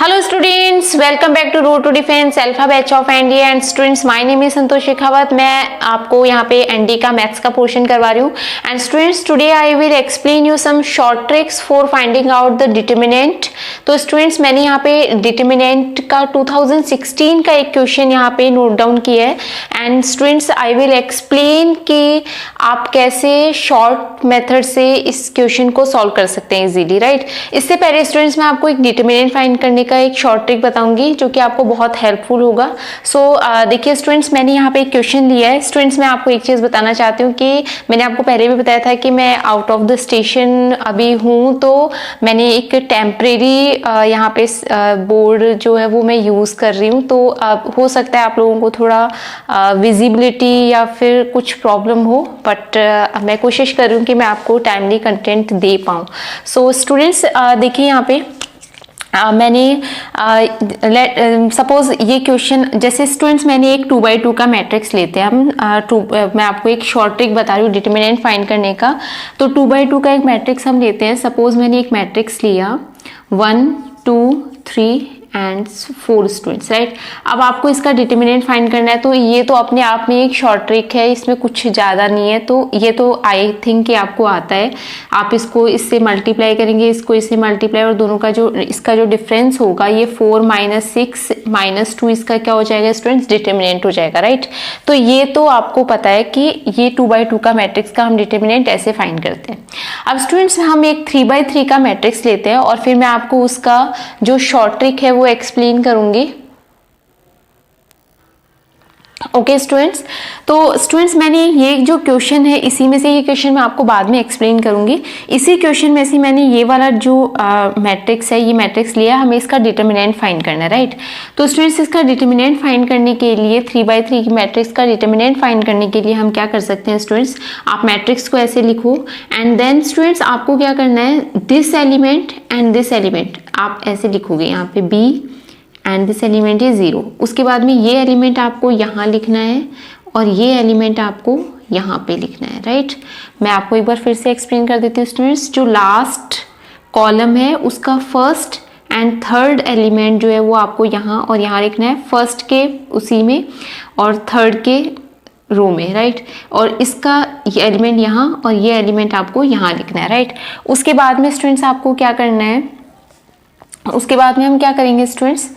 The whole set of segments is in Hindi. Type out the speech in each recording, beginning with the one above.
Hello students, welcome back to Road to Defense Alpha Batch of NDA and students, my name is संतोष शेखावत। मैं आपको यहाँ पे एनडी का मैथ्स का पोर्शन करवा रही हूँ and students today I will explain you some short tricks for finding out the determinant. तो स्टूडेंट्स मैंने यहाँ पे डिटर्मिनेंट का 2016 का एक क्वेश्चन यहाँ पे नोट डाउन किया है and students I will explain कि आप कैसे शॉर्ट मेथड से इस क्वेश्चन को सॉल्व कर सकते हैं इजीली, राइट। इससे पहले स्टूडेंट्स मैं आपको एक डिटर्मिनेंट फाइंड करने का एक शॉर्ट ट्रिक बताऊंगी जो कि आपको बहुत हेल्पफुल होगा। देखिए स्टूडेंट्स, मैंने यहाँ पे एक क्वेश्चन लिया है। स्टूडेंट्स मैं आपको एक चीज़ बताना चाहती हूँ कि मैंने आपको पहले भी बताया था कि मैं आउट ऑफ द स्टेशन अभी हूँ, तो मैंने एक टेम्परेरी यहाँ पे बोर्ड जो है वो मैं यूज़ कर रही हूँ। तो हो सकता है आप लोगों को थोड़ा विजिबिलिटी या फिर कुछ प्रॉब्लम हो, बट मैं कोशिश कर रही हूँ कि मैं आपको टाइमली कंटेंट दे पाऊँ। सो स्टूडेंट्स देखिए यहाँ पे मैंने सपोज ये क्वेश्चन, जैसे स्टूडेंट्स मैंने एक 2x2 का मैट्रिक्स लेते हैं हम। मैं आपको एक शॉर्ट ट्रिक बता रही हूँ डिटर्मिनेंट फाइंड करने का। तो 2x2 का एक मैट्रिक्स हम लेते हैं। सपोज मैंने एक मैट्रिक्स लिया 1 2 3 एंड 4 स्टूडेंट्स, राइट। अब आपको इसका डिटर्मिनेंट फाइंड करना है। तो ये तो अपने आप में एक शॉर्ट ट्रिक है, इसमें कुछ ज़्यादा नहीं है। तो ये तो आई थिंक कि आपको आता है। आप इसको इससे मल्टीप्लाई करेंगे, इसको इससे मल्टीप्लाई, और दोनों का जो इसका जो डिफरेंस होगा ये 4 - 6 - 2 इसका क्या हो जाएगा स्टूडेंट्स, डिटर्मिनेंट हो जाएगा, राइट। तो ये तो आपको पता है कि ये 2x2 का मैट्रिक्स का हम डिटर्मिनेंट ऐसे फाइंड करते हैं। अब स्टूडेंट्स हम एक 3x3 का मैट्रिक्स लेते हैं और फिर मैं आपको उसका जो शॉर्ट ट्रिक है वो एक्सप्लेन करूंगी। ओके स्टूडेंट्स, तो स्टूडेंट्स मैंने ये जो क्वेश्चन है इसी में से ये क्वेश्चन मैं आपको बाद में एक्सप्लेन करूंगी। इसी क्वेश्चन में से मैंने ये वाला जो मैट्रिक्स है, ये मैट्रिक्स लिया, हमें इसका डिटर्मिनेंट फाइंड करना है, राइट। तो स्टूडेंट्स इसका डिटर्मिनेंट फाइंड करने के लिए 3x3 की मैट्रिक्स का डिटर्मिनेंट फाइंड करने के लिए हम क्या कर सकते हैं स्टूडेंट्स, आप मैट्रिक्स को ऐसे लिखो एंड देन स्टूडेंट्स आपको क्या करना है, this element and this element आप ऐसे लिखोगे यहाँ पे b and this element is 0। उसके बाद में ये एलिमेंट आपको यहाँ लिखना है और ये एलिमेंट आपको यहाँ पे लिखना है, राइट। मैं आपको एक बार फिर से एक्सप्लेन कर देती हूँ स्टूडेंट्स। जो लास्ट कॉलम है उसका फर्स्ट एंड थर्ड एलिमेंट जो है वो आपको यहाँ और यहाँ लिखना है, फर्स्ट के उसी में और थर्ड के रो में, राइट। और इसका ये एलिमेंट यहाँ और ये एलिमेंट आपको यहाँ लिखना है, राइट। उसके बाद में स्टूडेंट्स आपको क्या करना है, उसके बाद में हम क्या करेंगे स्टूडेंट्स,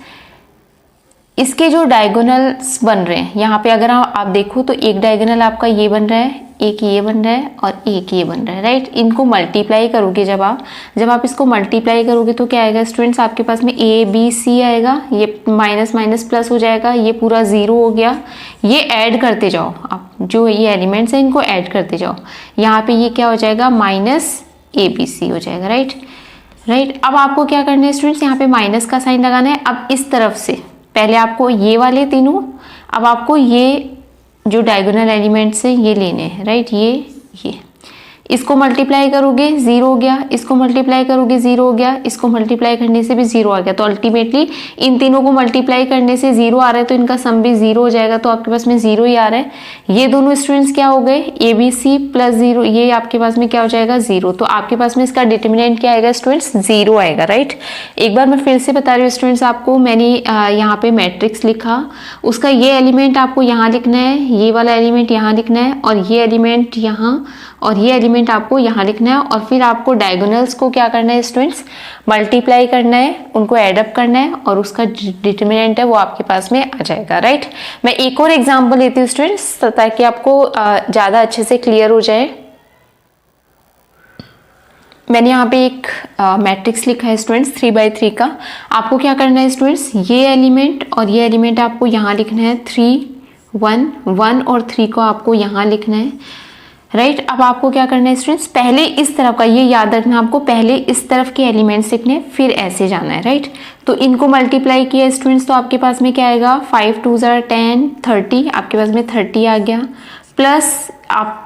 इसके जो डायगोनल्स बन रहे हैं यहाँ पे अगर आप देखो तो एक डायगोनल आपका ये बन रहा है, एक ये बन रहा है और एक ये बन रहा है, राइट। इनको मल्टीप्लाई करोगे जब आप इसको मल्टीप्लाई करोगे तो क्या आएगा स्टूडेंट्स, आपके पास में a b c आएगा, ये माइनस माइनस प्लस हो जाएगा, ये पूरा 0 हो गया। ये ऐड करते जाओ, आप जो ये एलिमेंट्स हैं इनको ऐड करते जाओ। यहाँ पे ये क्या हो जाएगा, -abc हो जाएगा, राइट। अब आपको क्या करना है स्टूडेंट्स, यहाँ पे माइनस का साइन लगाना है। अब इस तरफ से पहले आपको ये वाले तीनों, अब आपको ये जो डायगोनल एलिमेंट्स हैं ये लेने हैं, राइट। ये इसको मल्टीप्लाई करोगे 0 हो गया, इसको मल्टीप्लाई करोगे 0 हो गया, इसको मल्टीप्लाई करने से भी 0 आ गया। तो अल्टीमेटली इन तीनों को मल्टीप्लाई करने से 0 आ रहा है तो इनका सम भी 0 हो जाएगा। तो आपके पास में 0 ही आ रहा है। ये दोनों स्टूडेंट्स क्या हो गए, ABC + 0, ये आपके पास में क्या हो जाएगा 0। तो आपके पास में इसका डिटर्मिनेंट क्या आएगा स्टूडेंट्स, 0 आएगा, राइट। एक बार मैं फिर से बता रही हूँ स्टूडेंट्स आपको, मैंने यहाँ पे मैट्रिक्स लिखा, उसका ये एलिमेंट आपको यहाँ लिखना है, ये वाला एलिमेंट यहाँ लिखना है और ये एलिमेंट यहाँ और ये एलिमेंट आपको यहाँ लिखना है। और फिर आपको डायगोनल्स को क्या करना है स्टूडेंट्स, मल्टीप्लाई करना है, उनको एडअप करना है और उसका डिटर्मिनेंट है वो आपके पास में आ जाएगा, राइट। मैं एक और एग्जांपल लेती हूँ स्टूडेंट्स ताकि आपको ज़्यादा अच्छे से क्लियर हो जाए। मैंने यहाँ पे एक मैट्रिक्स लिखा है स्टूडेंट्स 3x3 का। आपको क्या करना है स्टूडेंट्स, ये एलिमेंट और ये एलिमेंट आपको यहाँ लिखना है, 3 1 1 और 3 को आपको यहाँ लिखना है, राइट। अब आपको क्या करना है स्टूडेंट्स, पहले इस तरफ का, ये याद रखना आपको, पहले इस तरफ के एलिमेंट्स लिखने फिर ऐसे जाना है, राइट। तो इनको मल्टीप्लाई किया स्टूडेंट्स तो आपके पास में क्या आएगा, 5 2 10 30, आपके पास में 30 आ गया, प्लस आप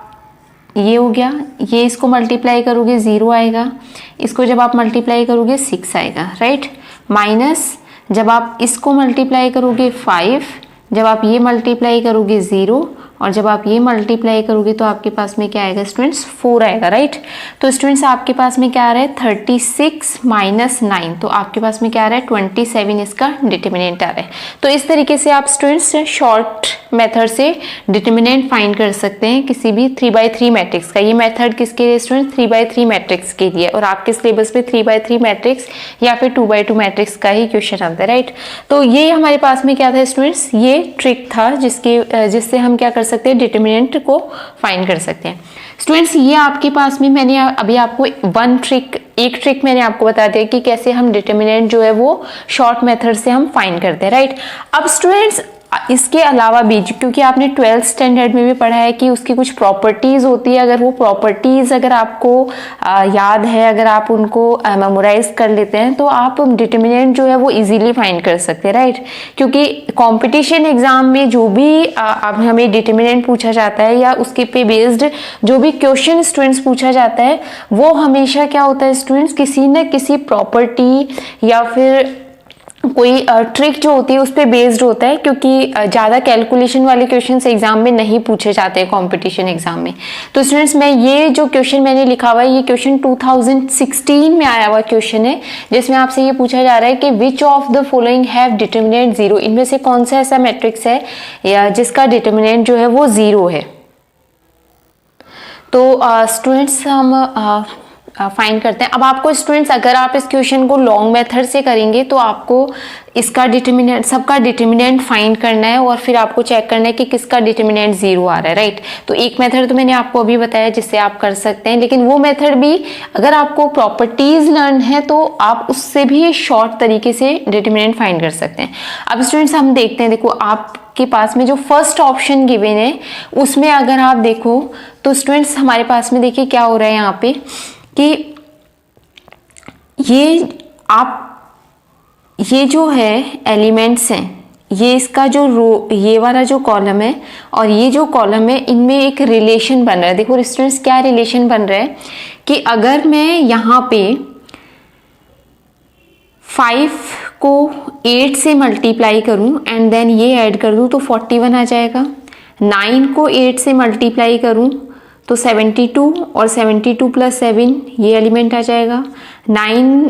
ये हो गया, ये इसको मल्टीप्लाई करोगे 0 आएगा, इसको जब आप मल्टीप्लाई करोगे 6 आएगा, राइट। माइनस जब आप इसको मल्टीप्लाई करोगे 5, जब आप ये मल्टीप्लाई करोगे 0 और जब आप ये मल्टीप्लाई करोगे तो आपके पास में क्या आएगा स्टूडेंट्स 4 आएगा, राइट। तो स्टूडेंट्स आपके पास में क्या आ रहा है 36 माइनस 9, तो आपके पास में क्या आ रहा है 27 इसका डिटर्मिनेंट आ रहा है। तो इस तरीके से आप स्टूडेंट्स शॉर्ट मेथड से डिटर्मिनेंट फाइंड कर सकते हैं किसी भी 3x3 मैट्रिक्स का। ये मेथड किसके लिए स्टूडेंट्स 3x3 मैट्रिक्स के लिए, और आपके सिलेबस पे 3x3 मैट्रिक्स या फिर 2x2 मैट्रिक्स का ही क्वेश्चन आता है, राइट। तो ये हमारे पास में क्या था स्टूडेंट्स, ये ट्रिक था जिससे हम क्या कर सकते हैं डिटर्मिनेंट को फाइंड कर सकते हैं। स्टूडेंट्स ये आपके पास में मैंने अभी आपको एक ट्रिक मैंने आपको बता दिया कि कैसे हम डिटर्मिनेंट जो है वो शॉर्ट मेथड से हम फाइंड करते हैं, राइट। अब स्टूडेंट्स इसके अलावा भी, क्योंकि आपने 12th स्टैंडर्ड में भी पढ़ा है कि उसकी कुछ प्रॉपर्टीज होती है, अगर वो प्रॉपर्टीज अगर आपको याद है, अगर आप उनको मेमोराइज कर लेते हैं तो आप डिटर्मिनेंट जो है वो इजीली फाइंड कर सकते हैं, राइट। क्योंकि कंपटीशन एग्जाम में जो भी अब हमें डिटर्मिनेंट पूछा जाता है या उसके पे बेस्ड जो भी क्वेश्चन स्टूडेंट्स पूछा जाता है वो हमेशा क्या होता है स्टूडेंट्स किसी न किसी प्रॉपर्टी या फिर कोई ट्रिक जो होती है उस पर बेस्ड होता है, क्योंकि ज़्यादा कैलकुलेशन वाले क्वेश्चंस एग्जाम में नहीं पूछे जाते हैं कंपटीशन एग्जाम में। तो स्टूडेंट्स मैं ये जो क्वेश्चन मैंने लिखा हुआ है ये क्वेश्चन 2016 में आया हुआ क्वेश्चन है, जिसमें आपसे ये पूछा जा रहा है कि which of the following have determinant 0, इनमें से कौन सा ऐसा मैट्रिक्स है या जिसका डिटर्मिनेंट जो है वो 0 है। तो स्टूडेंट्स हम फाइंड करते हैं। अब आपको स्टूडेंट्स अगर आप इस क्वेश्चन को लॉन्ग मेथड से करेंगे तो आपको इसका डिटर्मिनेंट सबका डिटर्मिनेंट फाइंड करना है और फिर आपको चेक करना है कि किसका डिटर्मिनेंट 0 आ रहा है, राइट। तो एक मेथड तो मैंने आपको अभी बताया जिससे आप कर सकते हैं, लेकिन वो मेथड भी अगर आपको प्रॉपर्टीज लर्न है तो आप उससे भी शॉर्ट तरीके से डिटर्मिनेंट फाइंड कर सकते हैं। अब स्टूडेंट्स हम देखते हैं, देखो आपके पास में जो फर्स्ट ऑप्शन गिवन है उसमें अगर आप देखो तो स्टूडेंट्स हमारे पास में देखिए क्या हो रहा है यहाँ पे कि ये जो है एलिमेंट्स हैं, ये इसका जो रो, ये वाला जो कॉलम है और ये जो कॉलम है, इनमें एक रिलेशन बन रहा है। देखो स्टूडेंट्स क्या रिलेशन बन रहा है कि अगर मैं यहाँ पे 5 को 8 से मल्टीप्लाई करूं एंड देन ये ऐड कर दूं तो 41 आ जाएगा। 9 को 8 से मल्टीप्लाई करूं तो 72 और 72 प्लस 7 ये एलिमेंट आ जाएगा। 9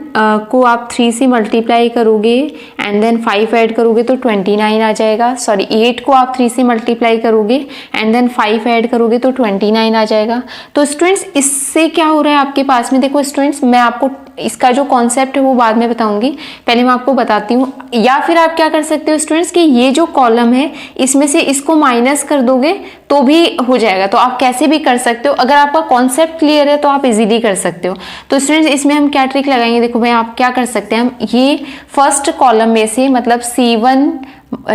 को आप 3 से मल्टीप्लाई करोगे एंड देन 5 ऐड करोगे तो 29 आ जाएगा। सॉरी 8 को आप 3 से मल्टीप्लाई करोगे एंड देन 5 ऐड करोगे तो 29 आ जाएगा। तो स्टूडेंट्स इससे क्या हो रहा है आपके पास में, देखो स्टूडेंट्स मैं आपको इसका जो कॉन्सेप्ट है वो बाद में बताऊंगी, पहले मैं आपको बताती हूँ। या फिर आप क्या कर सकते हो स्टूडेंट्स कि ये जो कॉलम है इसमें से इसको माइनस कर दोगे तो भी हो जाएगा। तो आप कैसे भी कर सकते हो, अगर आपका कॉन्सेप्ट क्लियर है तो आप इजीली कर सकते हो। तो स्टूडेंट्स इसमें हम क्या ट्रिक लगाएंगे, देखो भाई आप क्या कर सकते हैं, हम ये फर्स्ट कॉलम में से मतलब C1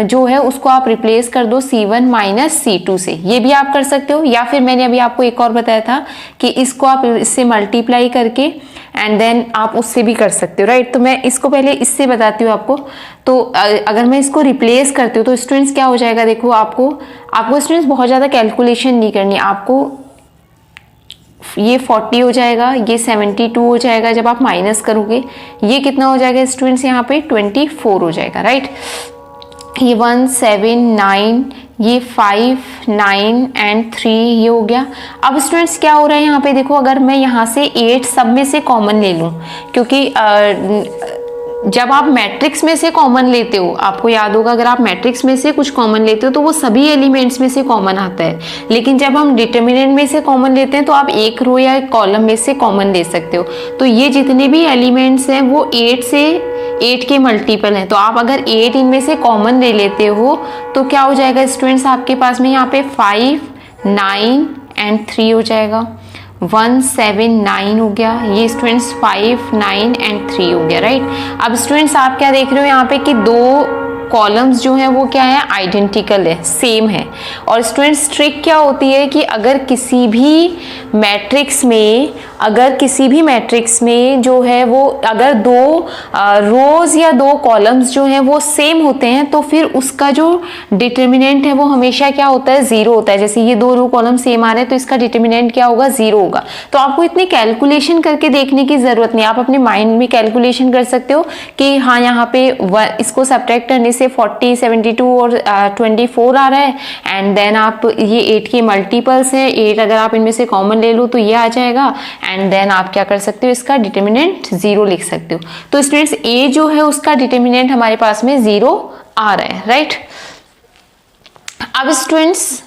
जो है उसको आप रिप्लेस कर दो C1 माइनस C2 से, ये भी आप कर सकते हो। या फिर मैंने अभी आपको एक और बताया था कि इसको आप इससे मल्टीप्लाई करके एंड देन आप उससे भी कर सकते हो, राइट। तो मैं इसको पहले इससे बताती हूँ आपको। तो अगर मैं इसको रिप्लेस करती हूँ तो स्टूडेंट्स क्या हो जाएगा, देखो आपको स्टूडेंट्स बहुत ज़्यादा कैलकुलेशन नहीं करनी, आपको ये 40 हो जाएगा, ये 72 हो जाएगा, जब आप माइनस करोगे ये कितना हो जाएगा स्टूडेंट्स, यहाँ पे 24 हो जाएगा, राइट। ये 1 7 9 ये 5 9 एंड 3 ये हो गया। अब स्टूडेंट्स क्या हो रहा है यहाँ पे, देखो अगर मैं यहाँ से 8 सब में से कॉमन ले लूँ, क्योंकि जब आप मैट्रिक्स में से कॉमन लेते हो, आपको याद होगा अगर आप मैट्रिक्स में से कुछ कॉमन लेते हो तो वो सभी एलिमेंट्स में से कॉमन आता है, लेकिन जब हम डिटर्मिनेंट में से कॉमन लेते हैं तो आप एक रो या एक कॉलम में से कॉमन ले सकते हो। तो ये जितने भी एलिमेंट्स हैं वो 8 के मल्टीपल हैं, तो आप अगर 8 इनमें से कॉमन ले लेते हो तो क्या हो जाएगा स्टूडेंट्स, आपके पास में यहाँ पे 5 9 एंड 3 हो जाएगा। 1 7 9 हो गया, ये स्टूडेंट्स 5 9 एंड 3 हो गया, राइट। अब स्टूडेंट्स आप क्या देख रहे हो यहाँ पे कि दो कॉलम्स जो हैं वो क्या है, आइडेंटिकल है, सेम है। और स्टूडेंट्स ट्रिक क्या होती है कि अगर किसी भी मैट्रिक्स में अगर किसी भी मैट्रिक्स में जो है वो अगर दो रोज या दो कॉलम्स जो हैं वो सेम होते हैं तो फिर उसका जो डिटर्मिनेंट है वो हमेशा क्या होता है, जीरो होता है। जैसे ये दो रो कॉलम सेम आ रहे हैं तो इसका डिटर्मिनेंट क्या होगा, जीरो होगा। तो आपको इतनी कैलकुलेशन करके देखने की जरूरत नहीं, आप अपने माइंड में कैलकुलेशन कर सकते हो कि हाँ यहाँ पे इसको सब्ट्रैक्ट करने से 40, 72 और 24 आ रहा है, एंड देन आप ये 8 के मल्टीपल्स हैं, 8 अगर आप इनमें से कॉमन ले लो तो ये आ जाएगा, एंड देन आप क्या कर सकते हो, इसका डिटर्मिनेंट जीरो लिख सकते हो। तो स्टूडेंट्स ए जो है उसका डिटर्मिनेंट हमारे पास में जीरो आ रहा है, राइट। अब स्टूडेंट्स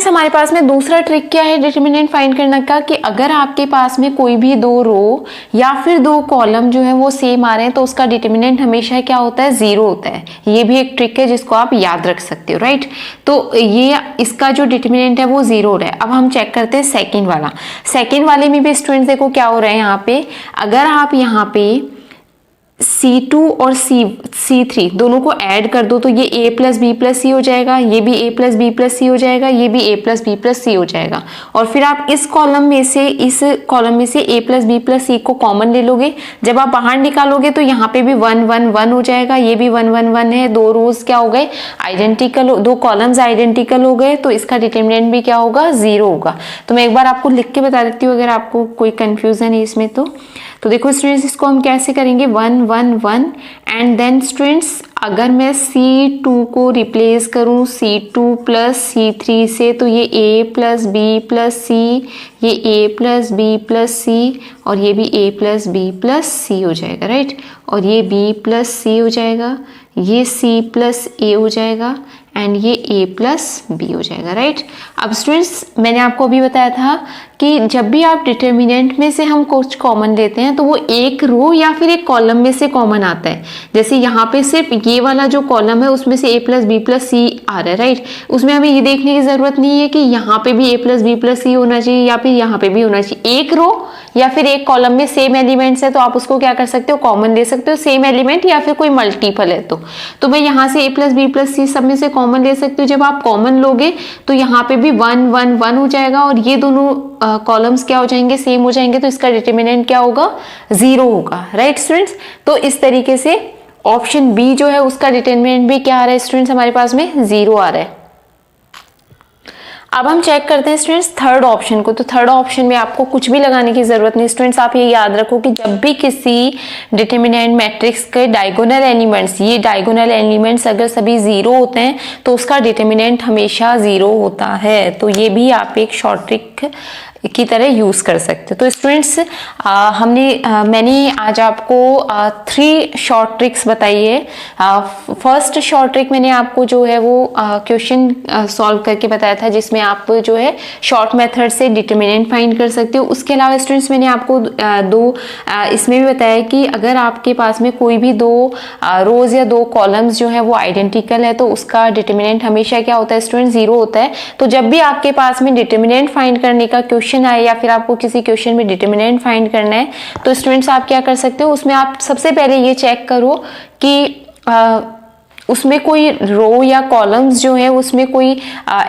हमारे पास में दूसरा ट्रिक क्या है डिटर्मिनेंट फाइंड करने का, कि अगर आपके पास में कोई भी दो रो या फिर दो कॉलम जो है वो सेम आ रहे हैं तो उसका डिटर्मिनेंट हमेशा क्या होता है, जीरो होता है। ये भी एक ट्रिक है जिसको आप याद रख सकते हो, राइट। तो ये इसका जो डिटर्मिनेंट है वो जीरो हो रहा है। अब हम चेक करते हैं सेकेंड वाला। सेकेंड वाले में भी स्टूडेंट्स देखो क्या हो रहा है यहाँ पे, अगर आप यहाँ पे C2 और C3 दोनों को ऐड कर दो तो ये A प्लस बी प्लस सी हो जाएगा, ये भी A प्लस बी प्लस सी हो जाएगा, ये भी A प्लस बी प्लस सी हो जाएगा। और फिर आप इस कॉलम में से A प्लस बी प्लस सी को कॉमन ले लोगे, जब आप बाहर निकालोगे तो यहाँ पे भी 1 1 1 हो जाएगा, ये भी 1 1 1 है। दो रोज क्या हो गए, आइडेंटिकल, दो कॉलम्स आइडेंटिकल हो गए, तो इसका डिटर्मिनेंट भी क्या होगा, जीरो होगा। तो मैं एक बार आपको लिख के बता देती हूँ अगर आपको कोई कंफ्यूजन है इसमें तो देखो स्टूडेंट्स इसको हम कैसे करेंगे, 1 1 1 एंड देन स्टूडेंट्स अगर मैं C2 को रिप्लेस करूं C2 प्लस C3 से तो ये A प्लस बी प्लस सी, ये A प्लस बी प्लस सी और ये भी A प्लस बी प्लस सी हो जाएगा, राइट। और ये B प्लस सी हो जाएगा, ये C प्लस A हो जाएगा एंड ये A प्लस बी हो जाएगा, राइट। अब स्टूडेंट्स मैंने आपको अभी बताया था कि जब भी आप डिटर्मिनेंट में से हम कुछ कॉमन लेते हैं तो वो एक रो या फिर एक कॉलम में से कॉमन आता है। जैसे यहाँ पे सिर्फ ये वाला जो कॉलम है उसमें से A प्लस बी प्लस सी आ रहा है, राइट। उसमें हमें ये देखने की जरूरत नहीं है कि यहाँ पे भी A प्लस बी प्लस सी होना चाहिए या फिर यहाँ पे भी होना चाहिए। एक रो या फिर एक कॉलम में सेम एलिमेंट्स है तो आप उसको क्या कर सकते हो, कॉमन ले सकते हो, सेम एलिमेंट या फिर कोई मल्टीपल है तो मैं यहाँ से A प्लस बी प्लस सी सब में से कॉमन ले सकती हूँ। जब आप कॉमन लोगे तो यहाँ पे भी 1 1 1 हो जाएगा और ये दोनों कॉलम्स क्या हो जाएंगे, सेम हो जाएंगे, तो इसका डिटर्मिनेंट क्या होगा, जीरो होगा, राइट स्टूडेंट्स। तो इस तरीके से ऑप्शन बी जो है उसका डिटर्मिनेंट भी क्या आ रहा है स्टूडेंट्स, हमारे पास में जीरो आ रहा है। अब हम चेक करते हैं स्टूडेंट्स थर्ड ऑप्शन को। तो थर्ड ऑप्शन में आपको कुछ भी लगाने की जरूरत नहीं स्टूडेंट्स, आप ये याद रखो कि जब भी किसी डिटर्मिनेंट मैट्रिक्स के डायगोनल एलिमेंट्स, ये डायगोनल एलिमेंट्स अगर सभी जीरो होते हैं तो उसका डिटर्मिनेंट हमेशा जीरो होता है। तो ये भी आप एक शॉर्ट ट्रिक की तरह यूज कर सकते हो। तो स्टूडेंट्स मैंने आज आपको 3 शॉर्ट ट्रिक्स बताई है। फर्स्ट शॉर्ट ट्रिक मैंने आपको जो है वो क्वेश्चन सॉल्व करके बताया था जिसमें आप जो है शॉर्ट मेथड से डिटर्मिनेंट फाइंड कर सकते हो। उसके अलावा स्टूडेंट्स मैंने आपको इसमें भी बताया कि अगर आपके पास में कोई भी दो रोज या दो कॉलम्स जो है वो आइडेंटिकल है तो उसका डिटर्मिनेंट हमेशा क्या होता है स्टूडेंट, जीरो होता है। तो जब भी आपके पास में डिटर्मिनेंट फाइंड करने का क्वेश्चन आए या फिर आपको किसी क्वेश्चन में डिटर्मिनेंट फाइंड करना है तो स्टूडेंट्स आप क्या कर सकते हो, उसमें आप सबसे पहले ये चेक करो कि उसमें कोई रो या कॉलम्स जो है उसमें कोई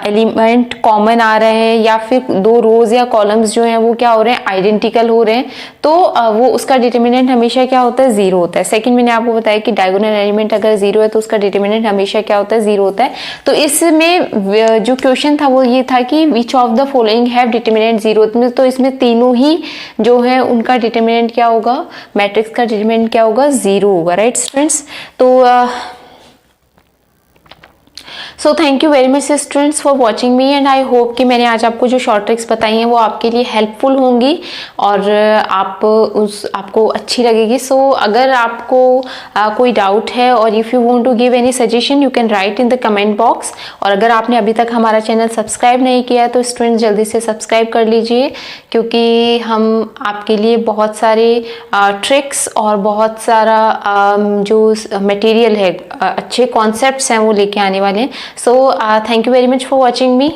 एलिमेंट कॉमन आ रहे हैं या फिर दो रोज या कॉलम्स जो हैं वो क्या हो रहे हैं, आइडेंटिकल हो रहे हैं, तो वो उसका डिटर्मिनेंट हमेशा क्या होता है, जीरो होता है। सेकंड मैंने आपको बताया कि डायगोनल एलिमेंट अगर जीरो है तो उसका डिटर्मिनेंट हमेशा क्या होता है, जीरो होता है। तो इसमें जो क्वेश्चन था वो ये था कि which of the following have determinant zero, तो इसमें तीनों ही जो है उनका डिटर्मिनेंट क्या होगा, मैट्रिक्स का डिटर्मिनेंट क्या होगा, जीरो होगा, राइट स्टूडेंट्स। तो so thank you very much students for watching me and I hope कि मैंने आज आपको जो शॉर्ट ट्रिक्स बताई हैं वो आपके लिए हेल्पफुल होंगी और आपको अच्छी लगेगी। सो अगर आपको कोई डाउट है और if you want to give any suggestion you can write in the comment box. और अगर आपने अभी तक हमारा चैनल सब्सक्राइब नहीं किया है तो स्टूडेंट्स जल्दी से सब्सक्राइब कर लीजिए, क्योंकि हम आपके लिए बहुत सारे ट्रिक्स और बहुत सारा जो मटेरियल है, अच्छे कॉन्सेप्ट्स हैं वो लेके आने वाले हैं। So thank you very much for watching me.